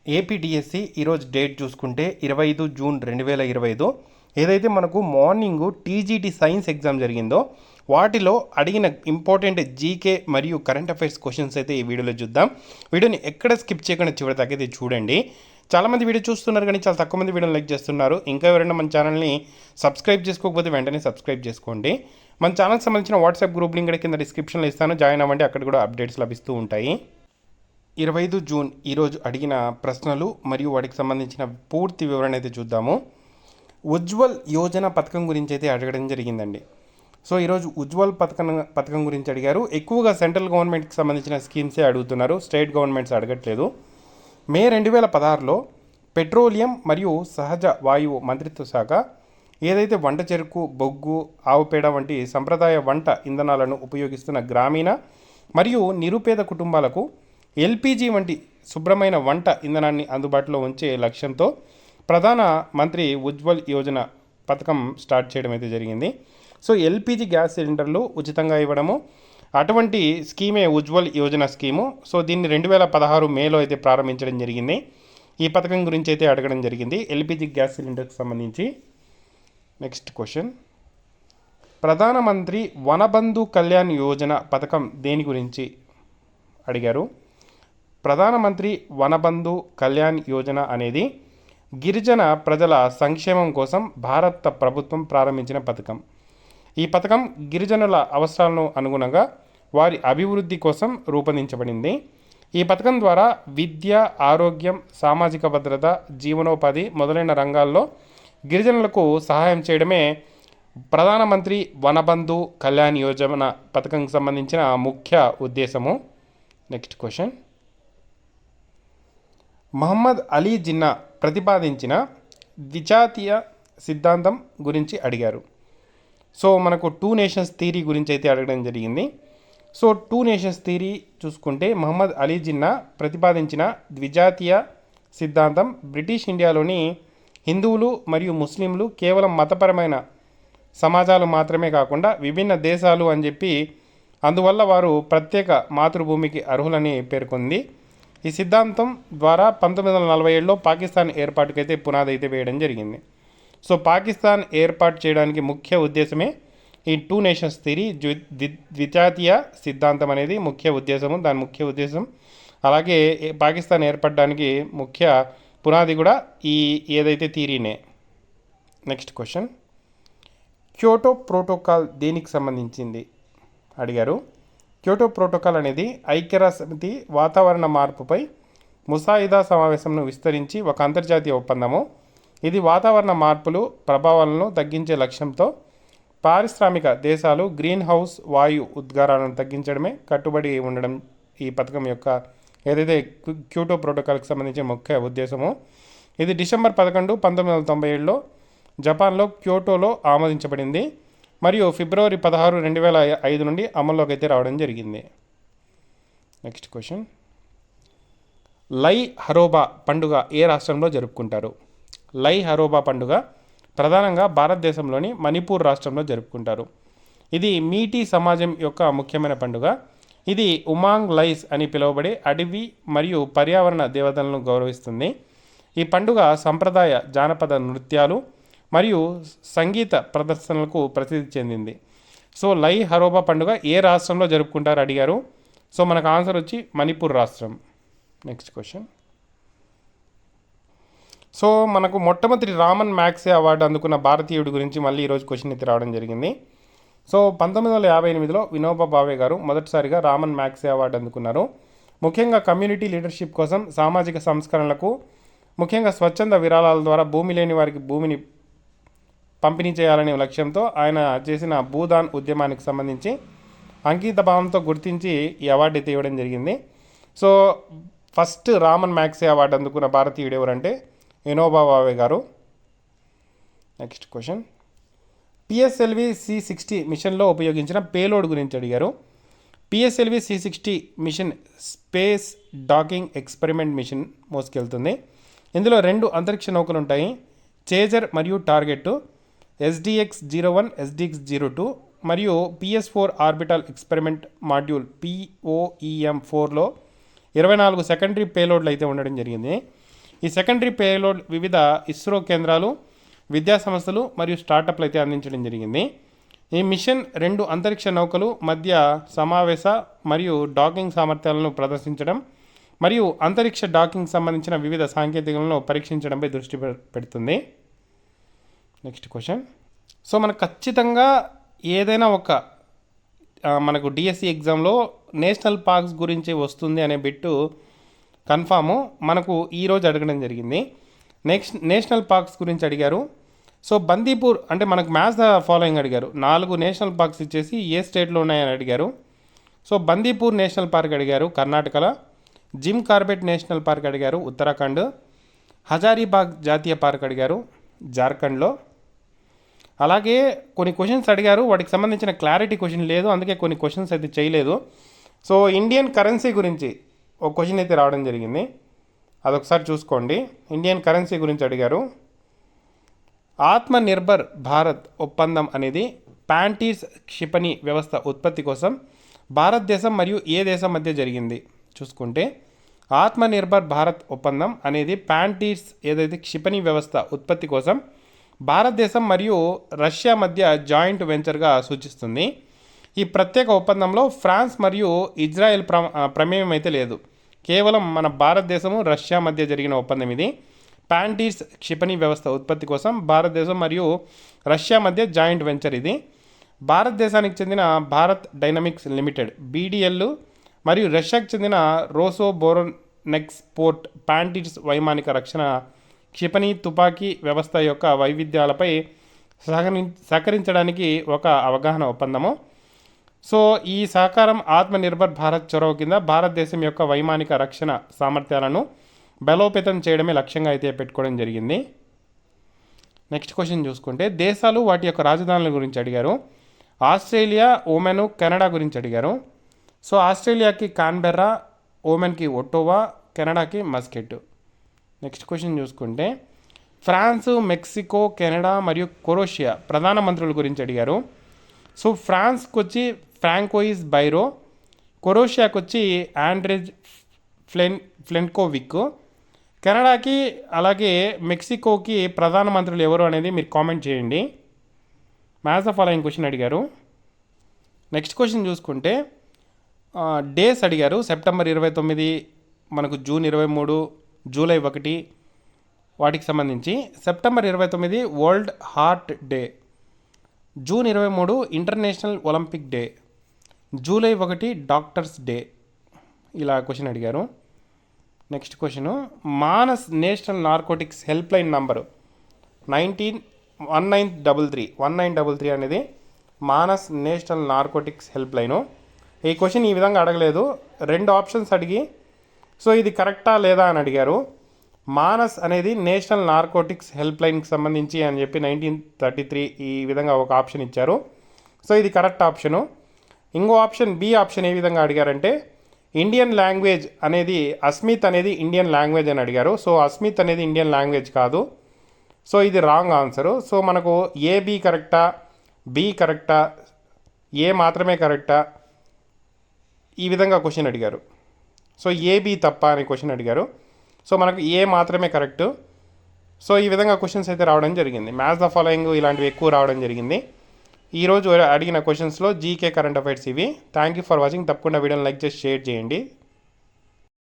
APDSC ఈరోజు date చూసుకుంటే 25 June 2025. ఏదైతే మనకు మార్నింగ్ టీజీటీ సైన్స్ ఎగ్జామ్ జరిగిందో వాటిలో అడిగిన ఇంపార్టెంట్ జీకే మరియు కరెంట్ అఫైర్స్ క్వశ్చన్స్ అయితే ఈ వీడియోలో చూద్దాం. వీడియోని ఎక్కడ స్కిప్ చేయకుండా చివరి దాకా అయితే చూడండి. చాలామంది వీడియో చూస్తున్నారు కానీ చాలా తక్కువ మంది వీడియోని లైక్ చేస్తున్నారు. ఇంకా ఎవరైనా మన ఛానల్ని సబ్స్క్రైబ్ చేసుకోకపోతే వెంటనే సబ్స్క్రైబ్ చేసుకోండి. మన ఛానల్కి సంబంధించిన వాట్సాప్ గ్రూప్ లింక్ కింద డిస్క్రిప్షన్లో ఇస్తాను, జాయిన్ అవ్వండి. అక్కడ కూడా అప్డేట్స్ లభిస్తూ ఉంటాయి. 25 జూన్ ఈరోజు అడిగిన ప్రశ్నలు మరియు వాటికి సంబంధించిన పూర్తి వివరణ అయితే చూద్దాము. ఉజ్వల్ యోజన పథకం గురించి అయితే అడగడం జరిగిందండి. సో ఈరోజు ఉజ్వల్ పథకం గురించి అడిగారు. ఎక్కువగా సెంట్రల్ గవర్నమెంట్కి సంబంధించిన స్కీమ్సే అడుగుతున్నారు, స్టేట్ గవర్నమెంట్స్ అడగట్లేదు. మే 2016లో పెట్రోలియం మరియు సహజ వాయువు మంత్రిత్వ శాఖ ఏదైతే వంట చెరుకు, బొగ్గు, ఆవు పేడ వంటి సంప్రదాయ వంట ఇంధనాలను ఉపయోగిస్తున్న గ్రామీణ మరియు నిరుపేద కుటుంబాలకు ఎల్పిజి వంటి శుభ్రమైన వంట ఇంధనాన్ని అందుబాటులో ఉంచే లక్ష్యంతో ప్రధాన మంత్రి ఉజ్వల్ యోజన పథకం స్టార్ట్ చేయడం అయితే జరిగింది. సో ఎల్పిజి గ్యాస్ సిలిండర్లు ఉచితంగా ఇవ్వడము, అటువంటి స్కీమే ఉజ్వల్ యోజన స్కీము. సో దీన్ని 2016 మేలో అయితే ప్రారంభించడం జరిగింది. ఈ పథకం గురించి అయితే అడగడం జరిగింది ఎల్పిజి గ్యాస్ సిలిండర్కి సంబంధించి. నెక్స్ట్ క్వశ్చన్, ప్రధానమంత్రి వనబంధు కళ్యాణ్ యోజన పథకం దేని గురించి అడిగారు. ప్రధానమంత్రి వనబంధు కళ్యాణ్ యోజన అనేది గిరిజన ప్రజల సంక్షేమం కోసం భారత ప్రభుత్వం ప్రారంభించిన పథకం. ఈ పథకం గిరిజనుల అవసరాలను అనుగుణంగా వారి అభివృద్ధి కోసం రూపొందించబడింది. ఈ పథకం ద్వారా విద్య, ఆరోగ్యం, సామాజిక భద్రత, జీవనోపాధి మొదలైన రంగాల్లో గిరిజనులకు సహాయం చేయడమే ప్రధానమంత్రి వనబంధు కళ్యాణ్ యోజన పథకంకి సంబంధించిన ముఖ్య ఉద్దేశము. నెక్స్ట్ క్వశ్చన్, మహమ్మద్ అలీ జిన్నా ప్రతిపాదించిన ద్విజాతీయ సిద్ధాంతం గురించి అడిగారు. సో మనకు 2 నేషన్స్ థియరీ గురించి అయితే అడగడం జరిగింది. సో 2 నేషన్స్ థియరీ చూసుకుంటే మహమ్మద్ అలీ జిన్నా ప్రతిపాదించిన ద్విజాతీయ సిద్ధాంతం బ్రిటిష్ ఇండియాలోని హిందువులు మరియు ముస్లింలు కేవలం మతపరమైన సమాజాలు మాత్రమే కాకుండా విభిన్న దేశాలు అని చెప్పి, అందువల్ల వారు ప్రత్యేక మాతృభూమికి అర్హులని పేర్కొంది. ఈ సిద్ధాంతం ద్వారా 1947లో పాకిస్తాన్ ఏర్పాటుకైతే పునాది అయితే వేయడం జరిగింది. సో పాకిస్తాన్ ఏర్పాటు చేయడానికి ముఖ్య ఉద్దేశమే ఈ 2 నేషన్స్ థియరీ, ద్విజాతీయ సిద్ధాంతం అనేది ముఖ్య ఉద్దేశము, దాని ముఖ్య ఉద్దేశం. అలాగే పాకిస్తాన్ ఏర్పడడానికి ముఖ్య పునాది కూడా ఈ ఏదైతే థియరీనే. నెక్స్ట్ క్వశ్చన్, క్యోటో ప్రోటోకాల్ దేనికి సంబంధించింది అడిగారు. క్యోటో ప్రోటోకాల్ అనేది ఐక్యరాజ్యసమితి వాతావరణ మార్పుపై ముసాయిదా సమావేశంను విస్తరించి ఒక అంతర్జాతీయ ఒప్పందము. ఇది వాతావరణ మార్పులు ప్రభావాలను తగ్గించే లక్ష్యంతో పారిశ్రామిక దేశాలు గ్రీన్ హౌస్ వాయు ఉద్గారాలను తగ్గించడమే కట్టుబడి ఉండడం ఈ పథకం యొక్క ఏదైతే క్యోటో ప్రోటోకాల్కి సంబంధించిన ముఖ్య ఉద్దేశము. ఇది డిసెంబర్ 11, 1997లో జపాన్లో క్యోటోలో ఆమోదించబడింది మరియు ఫిబ్రవరి 16, 2005 నుండి అమల్లోకి అయితే రావడం జరిగింది. నెక్స్ట్ క్వశ్చన్, లై హరోబా పండుగ ఏ రాష్ట్రంలో జరుపుకుంటారు. లై హరోబా పండుగ ప్రధానంగా భారతదేశంలోని మణిపూర్ రాష్ట్రంలో జరుపుకుంటారు. ఇది మీటీ సమాజం యొక్క ముఖ్యమైన పండుగ. ఇది ఉమాంగ్ లైస్ అని పిలువబడే అడవి మరియు పర్యావరణ దేవతలను గౌరవిస్తుంది. ఈ పండుగ సంప్రదాయ జానపద నృత్యాలు మరియు సంగీత ప్రదర్శనలకు ప్రసిద్ధి చెందింది. సో లై హరోబా పండుగ ఏ రాష్ట్రంలో జరుపుకుంటారు అడిగారు. సో మనకు ఆన్సర్ వచ్చి మణిపూర్ రాష్ట్రం. నెక్స్ట్ క్వశ్చన్, సో మనకు మొట్టమొదటి రామన్ మ్యాగ్సే అవార్డు అందుకున్న భారతీయుడి గురించి మళ్ళీ ఈరోజు క్వశ్చన్ అయితే రావడం జరిగింది. సో 1958లో వినోబా భావే గారు మొదటిసారిగా రామన్ మ్యాగ్సే అవార్డు అందుకున్నారు. ముఖ్యంగా కమ్యూనిటీ లీడర్షిప్ కోసం, సామాజిక సంస్కరణలకు, ముఖ్యంగా స్వచ్ఛంద విరాళాల ద్వారా భూమి లేని వారికి భూమిని పంపిణీ చేయాలనే లక్ష్యంతో ఆయన చేసిన భూదాన్ ఉద్యమానికి సంబంధించి అంకిత భావంతో గుర్తించి ఈ అవార్డు అయితే ఇవ్వడం జరిగింది. సో ఫస్ట్ రామన్ మ్యాగ్సే అవార్డు అందుకున్న భారతీయుడు ఎవరంటే వినోబా భావే గారు. నెక్స్ట్ క్వశ్చన్, పిఎస్ఎల్వి C60 మిషన్లో ఉపయోగించిన పేలోడ్ గురించి అడిగారు. PSLV C60 mission space docking experiment mission మోసుకెళ్తుంది. ఇందులో 2 అంతరిక్ష నౌకలు ఉంటాయి, చేజర్ మరియు టార్గెట్. SDX-01, SDX-02 మరియు PS4 ఆర్బిటాల్ ఎక్స్పెరిమెంట్ మాడ్యూల్ POEM4లో 24 సెకండరీ పేలోడ్లు అయితే ఉండడం జరిగింది. ఈ సెకండరీ పేలోడ్ వివిధ ఇస్రో కేంద్రాలు, విద్యా సంస్థలు మరియు స్టార్టప్లు అయితే అందించడం జరిగింది. ఈ మిషన్ 2 అంతరిక్ష నౌకలు మధ్య సమావేశ మరియు డాకింగ్ సామర్థ్యాలను ప్రదర్శించడం మరియు అంతరిక్ష డాకింగ్ సంబంధించిన వివిధ సాంకేతికలను పరీక్షించడంపై దృష్టి పెడుతుంది. Next question. సో మనకు ఖచ్చితంగా ఏదైనా ఒక మనకు డిఎస్సి ఎగ్జామ్లో నేషనల్ పార్క్స్ గురించి వస్తుంది అనే బిట్టు కన్ఫాము మనకు ఈరోజు అడగడం జరిగింది. నేషనల్ పార్క్స్ గురించి అడిగారు. సో బందీపూర్ అంటే మనకు మ్యాథ్స్ ద ఫాలోయింగ్ అడిగారు. 4 నేషనల్ పార్క్స్ ఇచ్చేసి ఏ స్టేట్లో ఉన్నాయని అడిగారు. సో బందీపూర్ నేషనల్ పార్క్ అడిగారు కర్ణాటకలో, జిమ్ కార్బెట్ నేషనల్ పార్క్ అడిగారు ఉత్తరాఖండ్, హజారీబాగ్ జాతీయ పార్క్ అడిగారు జార్ఖండ్లో. అలాగే కొన్ని క్వశ్చన్స్ అడిగారు, వాటికి సంబంధించిన క్లారిటీ క్వశ్చన్ లేదు, అందుకే కొన్ని క్వశ్చన్స్ అయితే చేయలేదు. సో ఇండియన్ కరెన్సీ గురించి ఒక క్వశ్చన్ అయితే రావడం జరిగింది, అదొకసారి చూసుకోండి. ఇండియన్ కరెన్సీ గురించి అడిగారు. ఆత్మ నిర్భర్ భారత్ ఒప్పందం అనేది ప్యాంటీస్ క్షిపణి వ్యవస్థ ఉత్పత్తి కోసం భారతదేశం మరియు ఏ దేశం మధ్య జరిగింది చూసుకుంటే, ఆత్మ నిర్భర్ భారత్ ఒప్పందం అనేది ప్యాంటీస్ ఏదైతే క్షిపణి వ్యవస్థ ఉత్పత్తి కోసం భారతదేశం మరియు రష్యా మధ్య జాయింట్ వెంచర్గా సూచిస్తుంది. ఈ ప్రత్యేక ఒప్పందంలో ఫ్రాన్స్ మరియు ఇజ్రాయెల్ ప్రమేయం అయితే లేదు, కేవలం మన భారతదేశము రష్యా మధ్య జరిగిన ఒప్పందం ఇది. ప్యాంటీస్ క్షిపణి వ్యవస్థ ఉత్పత్తి కోసం భారతదేశం మరియు రష్యా మధ్య జాయింట్ వెంచర్ ఇది. భారతదేశానికి చెందిన భారత్ డైనమిక్స్ లిమిటెడ్ బీడీఎల్ మరియు రష్యాకు చెందిన రోసోబోరోనెక్స్పోర్ట్ ప్యాంటీస్ వైమానిక రక్షణ క్షిపణి తుపాకీ వ్యవస్థ యొక్క వైవిధ్యాలపై సహకరించడానికి ఒక అవగాహన ఒప్పందము. సో ఈ సహకారం ఆత్మనిర్భర్ భారత్ చొరవ కింద భారతదేశం యొక్క వైమానిక రక్షణ సామర్థ్యాలను బలోపేతం చేయడమే లక్ష్యంగా అయితే పెట్టుకోవడం జరిగింది. నెక్స్ట్ క్వశ్చన్ చూసుకుంటే, దేశాలు వాటి యొక్క రాజధానుల గురించి అడిగారు. ఆస్ట్రేలియా, ఓమెన్, కెనడా గురించి అడిగారు. సో ఆస్ట్రేలియాకి కాన్బెర్రా, ఓమెన్కి ఒట్టోవా, కెనడాకి మస్కెట్. నెక్స్ట్ క్వశ్చన్ చూసుకుంటే, ఫ్రాన్స్, మెక్సికో, కెనడా మరియు క్రొయేషియా ప్రధానమంత్రుల గురించి అడిగారు. సో ఫ్రాన్స్కి వచ్చి ఫ్రాంకోయిస్ బైరో, క్రొయేషియాకి వచ్చి ఆండ్రెజ్ ఫ్లెన్కోవిక్, కెనడాకి అలాగే మెక్సికోకి ప్రధానమంత్రులు ఎవరు అనేది మీరు కామెంట్ చేయండి. మ్యాథ్స్ ఆఫ్ ఫాలోయింగ్ క్వశ్చన్ అడిగారు. నెక్స్ట్ క్వశ్చన్ చూసుకుంటే డేస్ అడిగారు. సెప్టెంబర్ 29, మనకు జూన్ 23, జూలై 1 వాటికి సంబంధించి. September 29 world heart day, June 23 international Olympic day, July 1 doctors day. ఇలా క్వశ్చన్ అడిగారు. Next question, Manas national narcotics help line number 1933 అనేది Manas national narcotics help line. ఈ క్వశ్చన్ ఈ విధంగా అడగలేదు, 2 ఆప్షన్స్ అడిగి సో ఇది కరెక్టా లేదా అని అడిగారు. మానస్ అనేది నేషనల్ నార్కోటిక్స్ హెల్ప్ లైన్కి సంబంధించి అని చెప్పి 1933 ఈ విధంగా ఒక ఆప్షన్ ఇచ్చారు. సో ఇది కరెక్ట్ ఆప్షను. ఇంకో ఆప్షన్ బి ఆప్షన్ ఏ విధంగా అడిగారంటే, ఇండియన్ లాంగ్వేజ్ అనేది అస్మిత్ అనేది ఇండియన్ లాంగ్వేజ్ అని అడిగారు. సో అస్మిత్ అనేది ఇండియన్ లాంగ్వేజ్ కాదు, సో ఇది రాంగ్ ఆన్సరు. సో మనకు ఏ బి కరెక్టా, బి కరెక్టా, ఏ మాత్రమే కరెక్టా, ఈ విధంగా క్వశ్చన్ అడిగారు. సో ఏ బి తప్ప అనే క్వశ్చన్ అడిగారు. సో మనకు ఏ మాత్రమే కరెక్టు. సో ఈ విధంగా క్వశ్చన్స్ అయితే రావడం జరిగింది. మ్యాథ్స్ ద ఫాలోయింగ్ ఇలాంటివి ఎక్కువ రావడం జరిగింది. ఈరోజు అడిగిన క్వశ్చన్స్లో జీకే కరెంట్ అఫైర్స్ ఇవి. Thank you for watching. తప్పకుండా వీడియోని లైక్ చేసి షేర్ చేయండి.